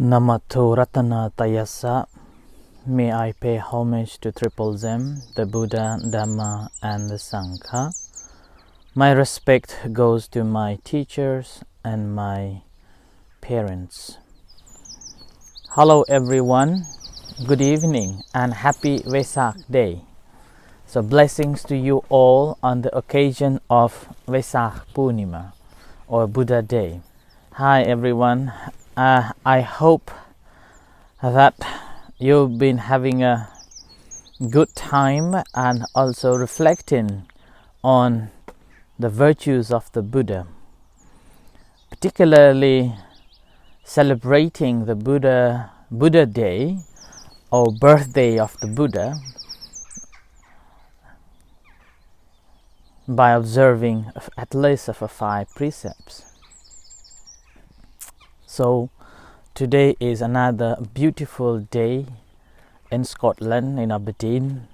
Namato Ratana Tayasa. May I pay homage to Triple Zem, the Buddha, Dhamma and the Sangha. My respect goes to my teachers and my parents. Hello everyone, good evening and happy Vesak Day. So blessings to you all on the occasion of Vesak Purnima or Buddha Day. Hi everyone, I hope that you've been having a good time and also reflecting on the virtues of the Buddha, particularly celebrating the Buddha Day or birthday of the Buddha by observing at least of 5 precepts. So today is another beautiful day in Scotland, in Aberdeen.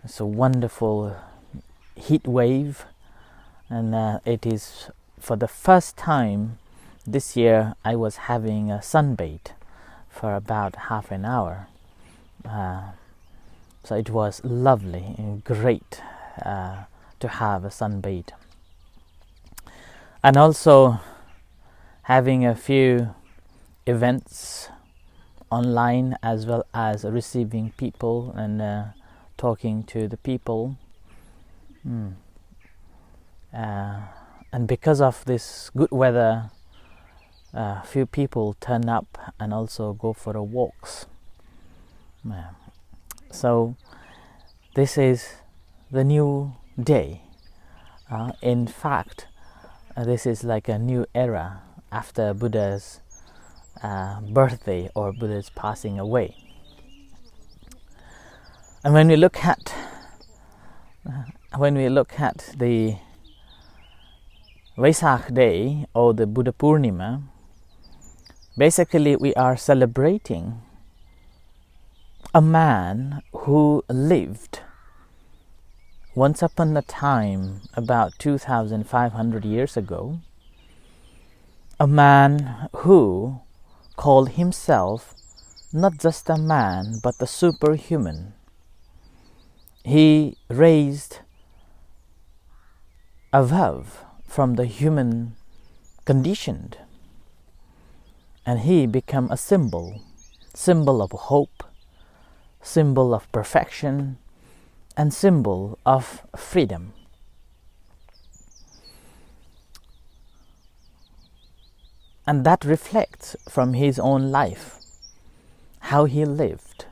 It's a wonderful heat wave, and it is for the first time this year I was having a sunbathe for about half an hour. So it was lovely and great to have a sunbathe. And also having a few events online as well as receiving people and talking to the people. And because of this good weather, few people turn up and also go for walks. So this is the new day. In fact, this is like a new era after Buddha's birthday or Buddha's passing away. And when we look at the Vesak Day or the Buddha Purnima, basically we are celebrating a man who lived once upon a time about 2,500 years ago, a man who called himself not just a man but a superhuman. He raised above from the human conditioned, and he became a symbol of hope, symbol of perfection, and symbol of freedom. And that reflects from his own life, how he lived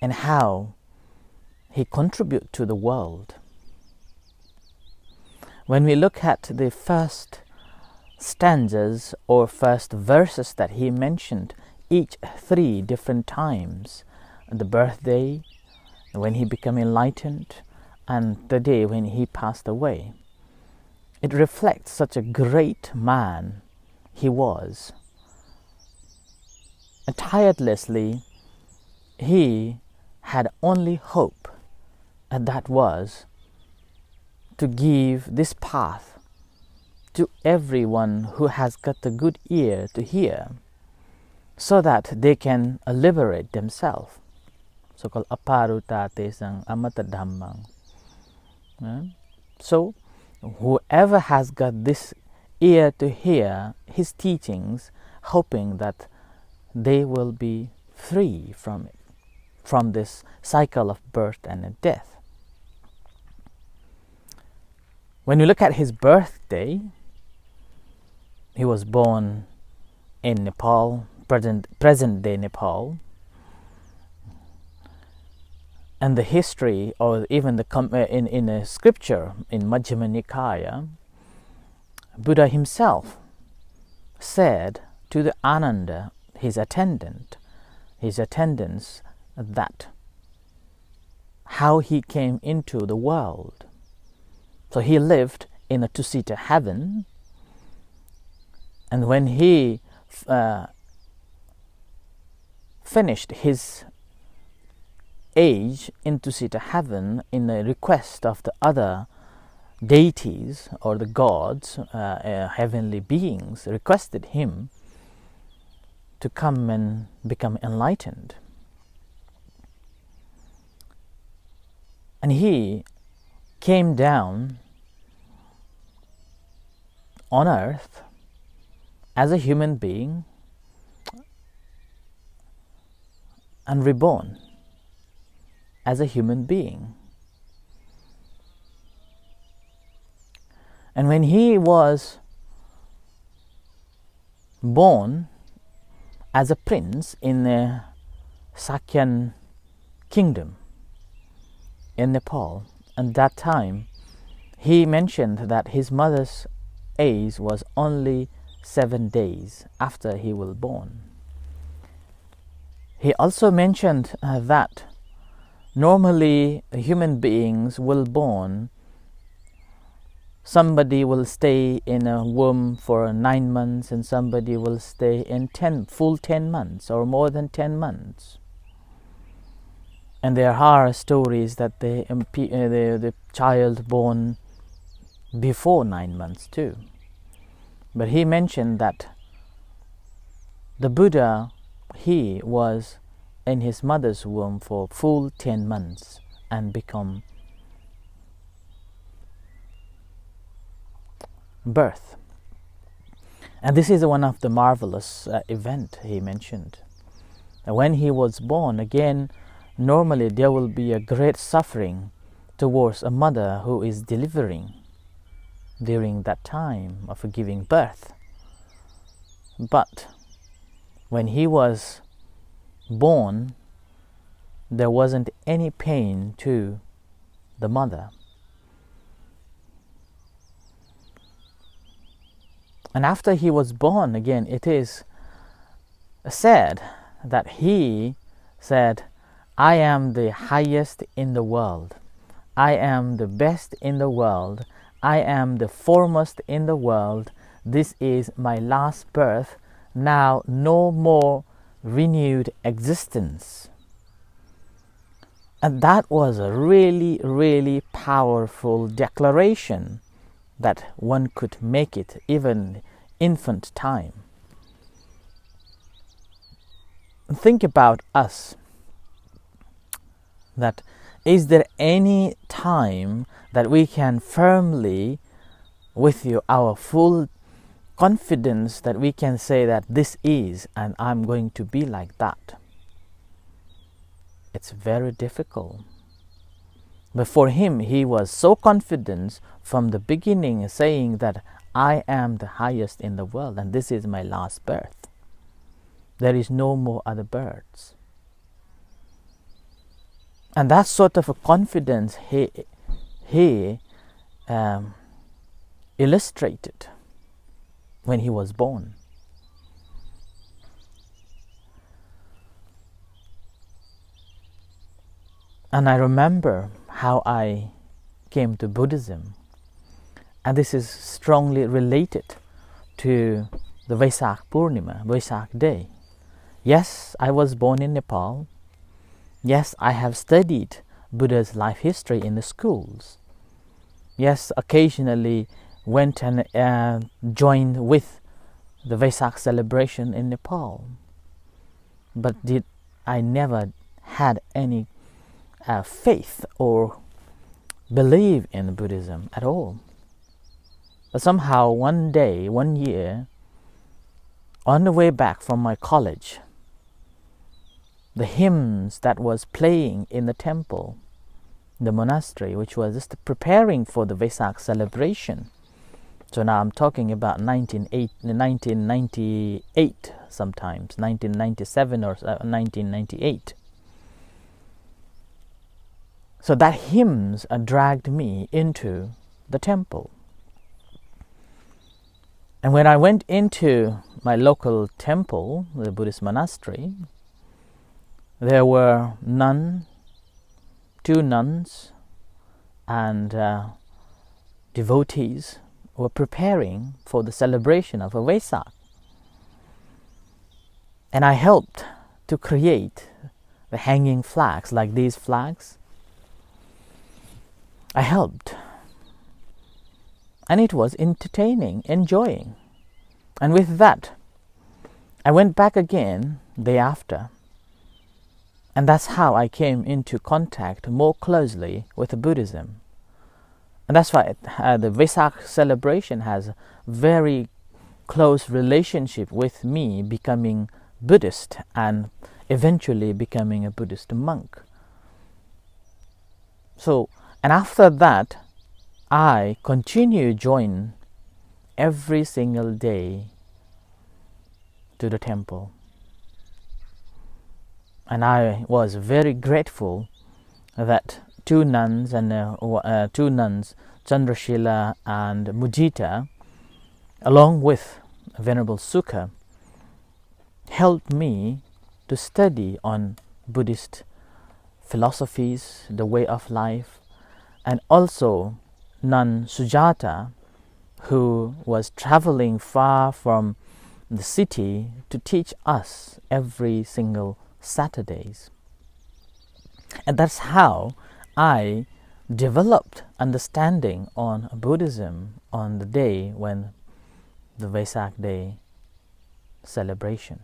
and how he contributed to the world. When we look at the first stanzas or first verses that he mentioned, each 3 different times, the birthday, when he became enlightened, and the day when he passed away, it reflects such a great man he was. And tirelessly, he had only hope, and that was to give this path to everyone who has got a good ear to hear, so that they can liberate themselves. So-called aparutate sang amata dhammang. So whoever has got this ear to hear his teachings, hoping that they will be free from it, from this cycle of birth and death. When you look at his birthday, he was born in Nepal, present-day Nepal, and the history, or even in a scripture in Majjhima Nikaya, Buddha himself said to the Ananda, his attendants, that how he came into the world. So he lived in a two-seater heaven, and when he finished his age in two-seater heaven, in a request of the other deities or the gods, heavenly beings requested him to come and become enlightened. And he came down on earth as a human being and reborn as a human being. And when he was born as a prince in the Sakyan kingdom in Nepal, at that time he mentioned that his mother's age was only 7 days after he was born. He also mentioned that normally human beings will born, somebody will stay in a womb for 9 months and somebody will stay in full 10 months or more than 10 months. And there are stories that the child born before 9 months too. But he mentioned that the Buddha, he was in his mother's womb for full 10 months and become birth. And this is one of the marvelous event he mentioned. And when he was born, again, normally there will be a great suffering towards a mother who is delivering during that time of giving birth. But when he was born, there wasn't any pain to the mother. And after he was born, again, it is said that he said, "I am the highest in the world. I am the best in the world. I am the foremost in the world. This is my last birth. Now no more renewed existence." And that was a really, really powerful declaration that one could make it even infant time. Think about us. That is there any time that we can firmly, with our full confidence, that we can say that this is and I'm going to be like that? It's very difficult. But for him, he was so confident from the beginning, saying that I am the highest in the world and this is my last birth. There is no more other births. And that sort of a confidence he illustrated when he was born. And I remember how I came to Buddhism. And this is strongly related to the Purnima, Vesak day. Yes, I was born in Nepal. Yes, I have studied Buddha's life history in the schools. Yes, occasionally went and joined with the Vesak celebration in Nepal. But I never had any faith or believe in Buddhism at all. But somehow one day, one year, on the way back from my college, the hymns that was playing in the temple, the monastery, which was just preparing for the Vesak celebration. So now I'm talking about 1998 sometimes, 1997 or 1998. So that hymns dragged me into the temple. And when I went into my local temple, the Buddhist monastery, there were two nuns, and devotees were preparing for the celebration of a Vesak. And I helped to create the hanging flags, like these flags. I helped. And it was entertaining, enjoying. And with that, I went back again day after, and that's how I came into contact more closely with Buddhism. And that's why the Vesak celebration has a very close relationship with me becoming Buddhist and eventually becoming a Buddhist monk. So, and after that, I continue join every single day to the temple. And I was very grateful that two nuns, Chandrashila and Mudita, along with Venerable Sukha, helped me to study on Buddhist philosophies, the way of life, and also nun Sujata, who was traveling far from the city to teach us every single Saturdays. And that's how I developed understanding on Buddhism on the day when the Vesak Day celebration.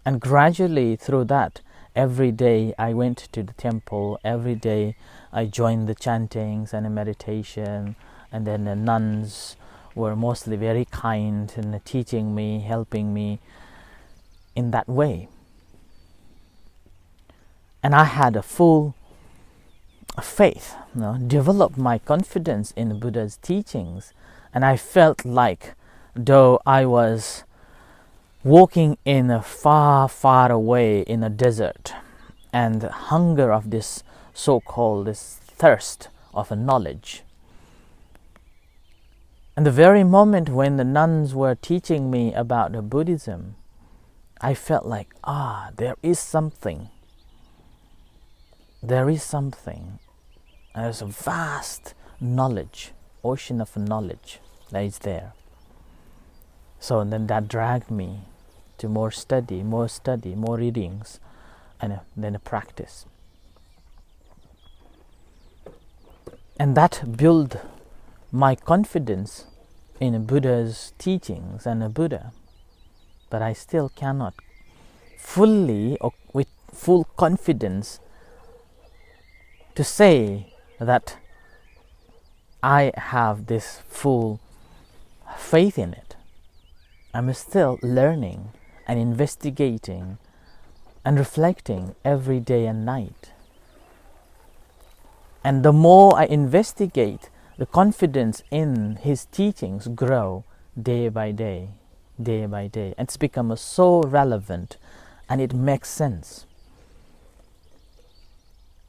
And gradually through that, every day I went to the temple, every day I joined the chantings and the meditation, and then the nuns were mostly very kind and teaching me, helping me in that way. And I had a full faith, developed my confidence in Buddha's teachings, and I felt like though I was walking in a far, far away in a desert, and the hunger of this so-called this thirst of a knowledge. And the very moment when the nuns were teaching me about the Buddhism, I felt like, there is something. There is something. There's a vast knowledge, ocean of knowledge that is there. So then that dragged me to more study, more readings, and then a practice. And that built my confidence in Buddha's teachings and a Buddha. But I still cannot fully or with full confidence to say that I have this full faith in it. I'm still learning and investigating and reflecting every day and night. And the more I investigate, the confidence in his teachings grow day by day, day by day. And it's become so relevant and it makes sense.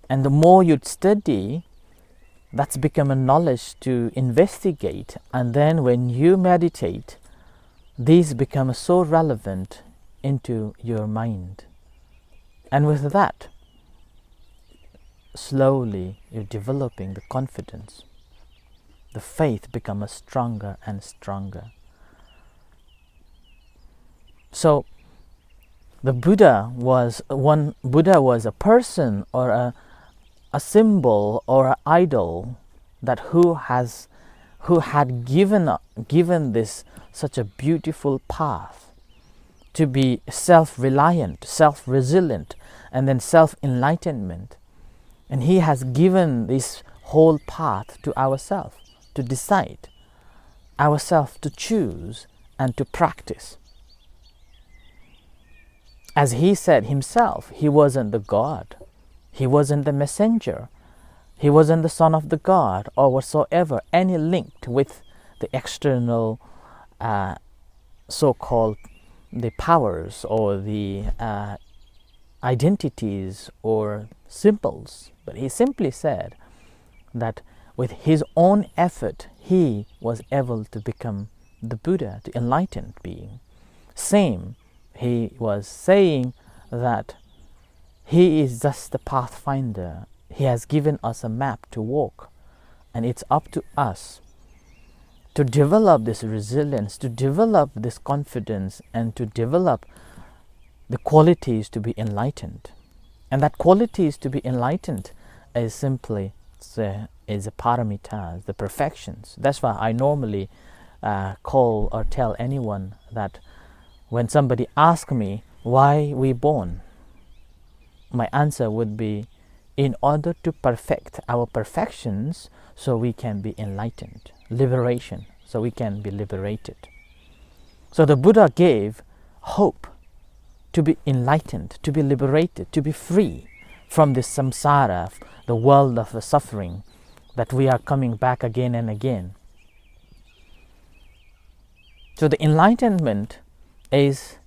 And the more you study, that's become a knowledge to investigate. And then when you meditate, these become so relevant into your mind. And with that, slowly you're developing the confidence. The faith becomes stronger and stronger. So the Buddha was a person or a symbol or an idol that who had given this such a beautiful path to be self-reliant, self-resilient, and then self-enlightenment. And he has given this whole path to ourselves to decide, ourselves to choose and to practice. As he said himself, he wasn't the God. He wasn't the messenger. He wasn't the son of the God or whatsoever, any linked with the external so-called the powers or the identities or symbols. But he simply said that with his own effort, he was able to become the Buddha, the enlightened being. Same, he was saying that he is just the pathfinder. He has given us a map to walk, and it's up to us to develop this resilience, to develop this confidence, and to develop the qualities to be enlightened. And that qualities to be enlightened is simply is the paramitas, the perfections. That's why I normally call or tell anyone that when somebody asks me why we born, my answer would be, in order to perfect our perfections so we can be enlightened. Liberation, so we can be liberated. So the Buddha gave hope to be enlightened, to be liberated, to be free from this samsara, the world of the suffering that we are coming back again and again. So the enlightenment is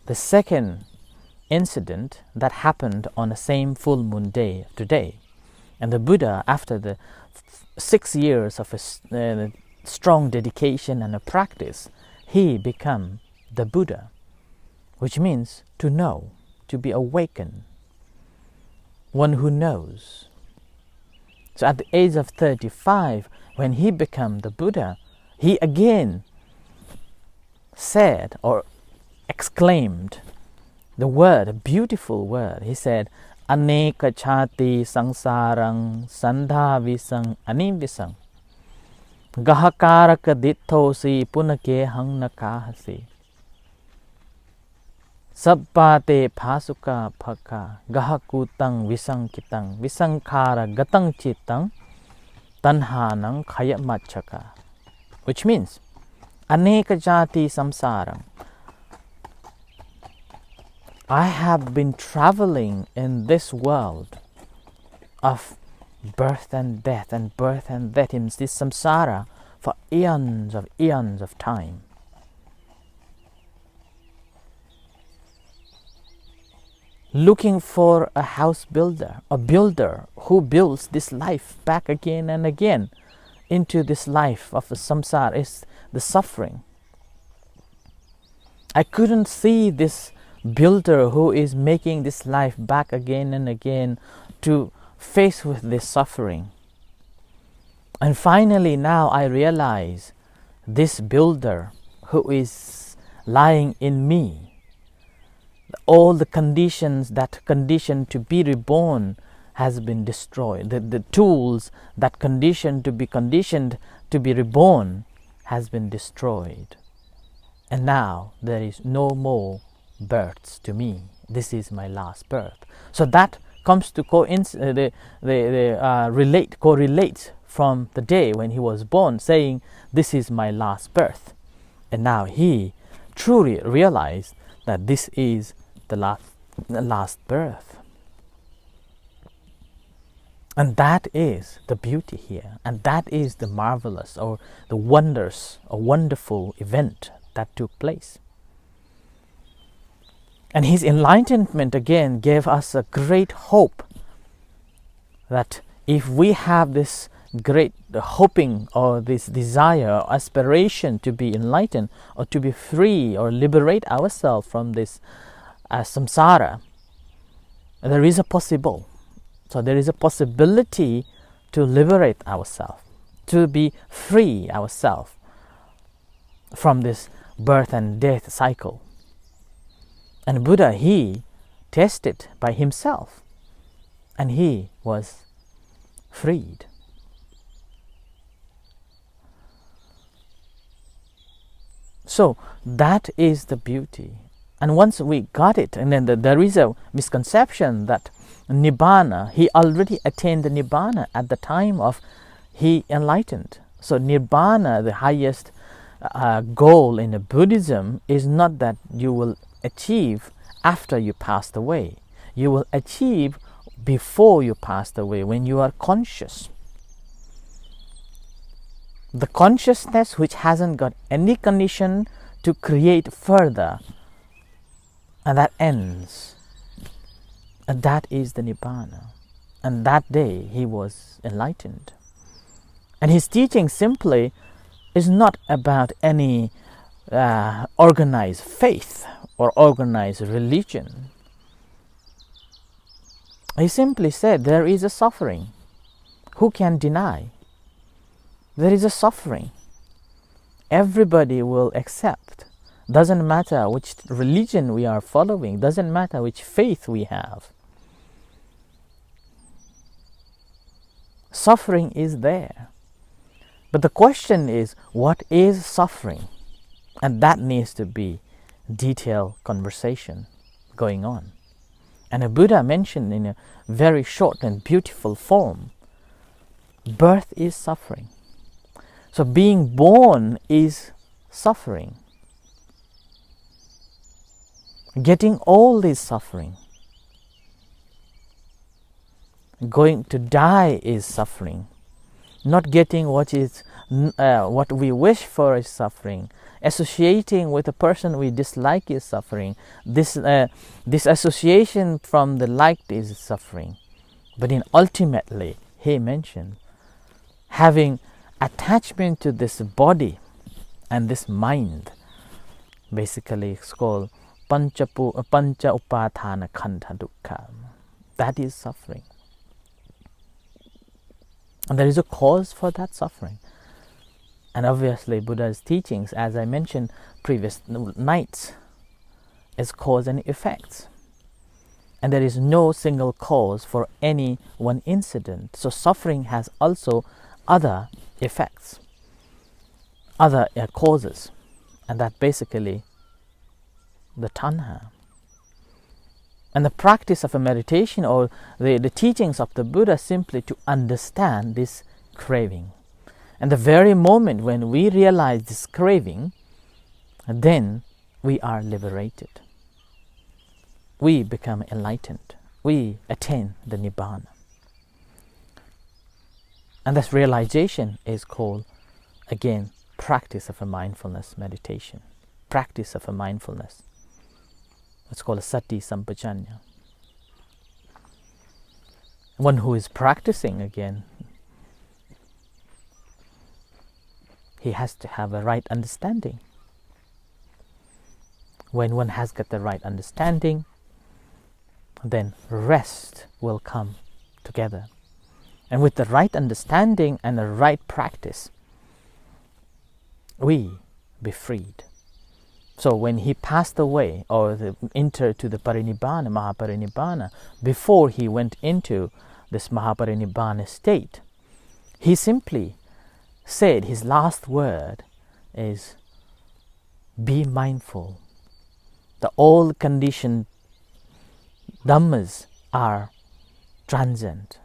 the second incident that happened on the same full moon day today. And the Buddha, after the 6 years of a strong dedication and a practice, he became the Buddha, which means to know, to be awakened, one who knows. So at the age of 35, when he became the Buddha, he again said or exclaimed the word, a beautiful word. He said, Aneka chati sangsarang sandhavisang animvisang gahakaraka dittosi punake hang nakahasi sabbate phasuka phaka gahakutang visankitang visankhara gatang chitang tanhanang khayamachaka. Which means, Aneka jati samsarang, I have been traveling in this world of birth and death in this samsara for eons of time. Looking for a house builder, a builder who builds this life back again and again into this life of the samsara, is the suffering. I couldn't see this builder who is making this life back again and again to face with this suffering. And finally now I realize this builder who is lying in me, all the conditions that condition to be reborn has been destroyed. The tools that conditioned to be reborn has been destroyed. And now there is no more births to me. This is my last birth. So that comes to correlates from the day when he was born, saying, this is my last birth. And now he truly realized that this is the last birth. And that is the beauty here, and that is the marvelous or the wonderful event that took place. And his enlightenment again gave us a great hope that if we have this great hoping or this desire or aspiration to be enlightened or to be free or liberate ourselves from this samsara, there is a possible. So there is a possibility to liberate ourselves, to be free ourselves from this birth and death cycle. And Buddha, he tested by himself and he was freed. So that is the beauty. And once we got it, and then there is a misconception that Nibbana, he already attained the Nibbana at the time of he enlightened. So Nibbana, the highest goal in Buddhism, is not that you will achieve after you passed away. You will achieve before you passed away, when you are conscious. The consciousness which hasn't got any condition to create further, and that ends. And that is the Nibbana. And that day he was enlightened. And his teaching simply is not about any organized faith or organized religion. He simply said there is a suffering. Who can deny? There is a suffering. Everybody will accept. Doesn't matter which religion we are following, doesn't matter which faith we have. Suffering is there. But the question is, what is suffering? And that needs to be detailed conversation going on. And the Buddha mentioned in a very short and beautiful form, birth is suffering. So being born is suffering. Getting old is suffering. Going to die is suffering. Not getting what we wish for is suffering. Associating with a person we dislike is suffering. This association from the liked is suffering. But ultimately, he mentioned, having attachment to this body and this mind, basically it's called pancha upadhana khandha dukkha. That is suffering. And there is a cause for that suffering. And obviously Buddha's teachings, as I mentioned previous nights, is cause and effects. And there is no single cause for any one incident. So suffering has also other effects, other causes. And that basically the tanha. And the practice of a meditation or the teachings of the Buddha simply to understand this craving. And the very moment when we realize this craving, then we are liberated. We become enlightened. We attain the Nibbana. And this realization is called, again, practice of a mindfulness meditation. Practice of a mindfulness. It's called a sati sampajanya. One who is practicing, again, he has to have a right understanding. When one has got the right understanding, then rest will come together. And with the right understanding and the right practice, we be freed. So when he passed away or entered to the parinibbana, mahaparinibbana, before he went into this mahaparinibbana state, he simply said, his last word is, be mindful. The all conditioned dhammas are transient.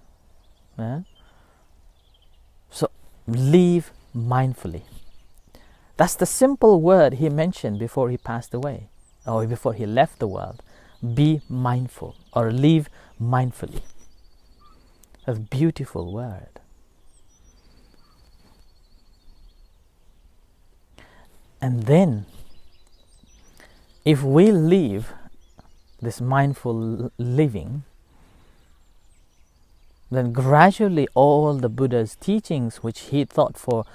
So live mindfully. That's the simple word he mentioned before he passed away, or before he left the world. Be mindful, or live mindfully. A beautiful word. And then, if we live this mindful living, then gradually all the Buddha's teachings, which he taught for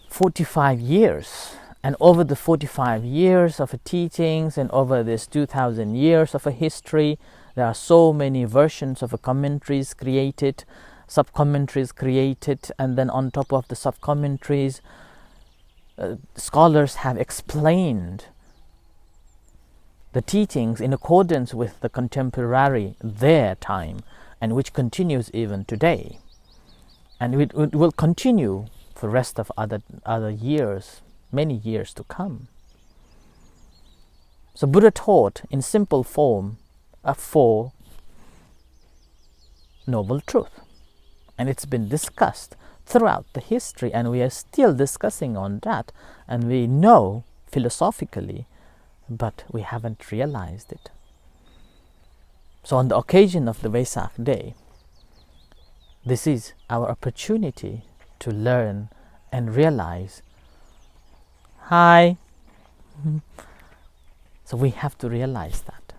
45 years, and over the 45 years of teachings and over this 2000 years of a history, there are so many versions of commentaries created, sub-commentaries created, and then on top of the sub-commentaries, scholars have explained the teachings in accordance with the contemporary their time, and which continues even today, and it will continue for the rest of other years, many years to come. So Buddha taught in simple form a Four Noble Truth, and it's been discussed throughout the history, and we are still discussing on that, and we know philosophically, but we haven't realized it. So on the occasion of the Vesak day, this is our opportunity to learn and realize. Hi. So we have to realize that.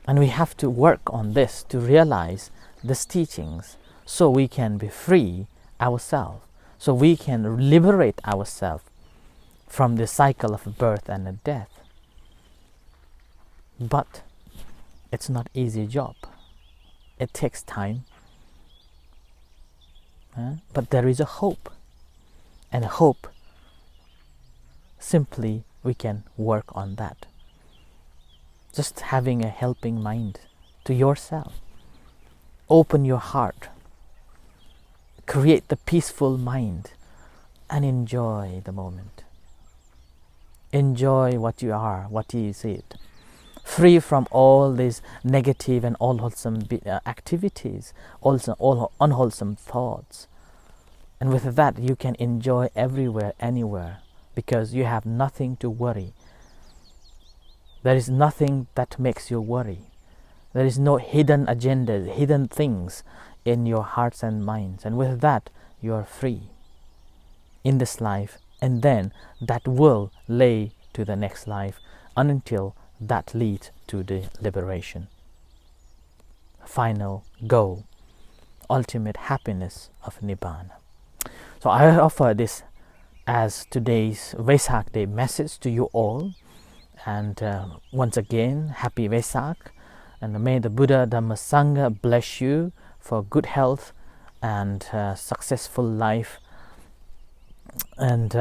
And we have to work on this to realize these teachings so we can be free ourselves, so we can liberate ourselves from the cycle of birth and death. But it's not an easy job. It takes time. But there is a hope. And hope, simply we can work on that. Just having a helping mind to yourself. Open your heart. Create the peaceful mind and enjoy the moment. Enjoy what you are, what is it. Free from all these negative and unwholesome activities, also all unwholesome thoughts. And with that, you can enjoy everywhere, anywhere, because you have nothing to worry. There is nothing that makes you worry. There is no hidden agendas, hidden things in your hearts and minds. And with that, you are free in this life, and then that will lay to the next life until that leads to the liberation. Final goal, ultimate happiness of Nibbana. So I offer this as today's Vesak Day message to you all. And once again, happy Vesak. And may the Buddha Dhamma Sangha bless you for good health and successful life. And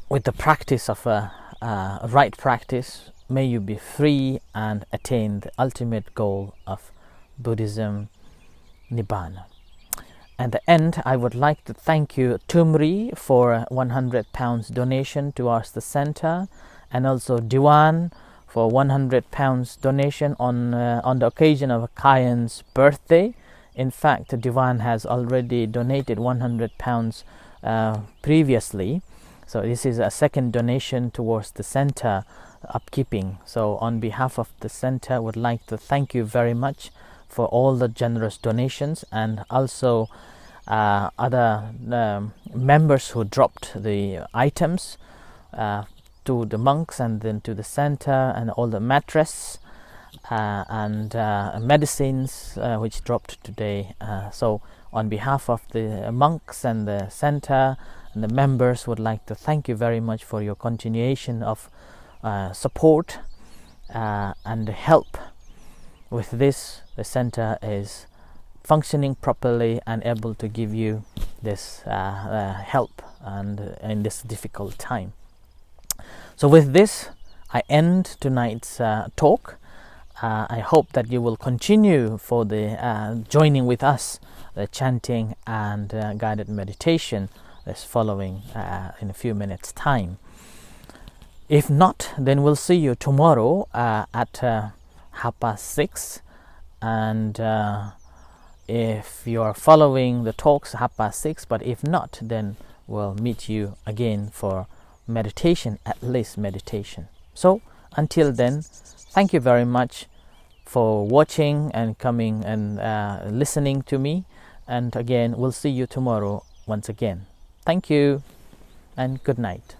with the practice of right practice, may you be free and attain the ultimate goal of Buddhism, Nibbana. At the end, I would like to thank you, Tumri, for £100 donation towards the center, and also Diwan for £100 donation on the occasion of Kayan's birthday. In fact, Diwan has already donated £100 previously, so this is a second donation towards the center upkeeping. So on behalf of the center, I would like to thank you very much for all the generous donations, and also other members who dropped the items to the monks and then to the center, and all the mattress and medicines which dropped today. So on behalf of the monks and the center and the members, would like to thank you very much for your continuation of support and help. With this, the center is functioning properly and able to give you this help and in this difficult time. So with this, I end tonight's talk. I hope that you will continue for the joining with us, the chanting and guided meditation is following in a few minutes time. If not, then we'll see you tomorrow at 6:30, and if you are following the talks 6:30, but if not, then we'll meet you again for meditation, at least meditation. So until then, thank you very much for watching and coming and listening to me, and again we'll see you tomorrow once again. Thank you and good night.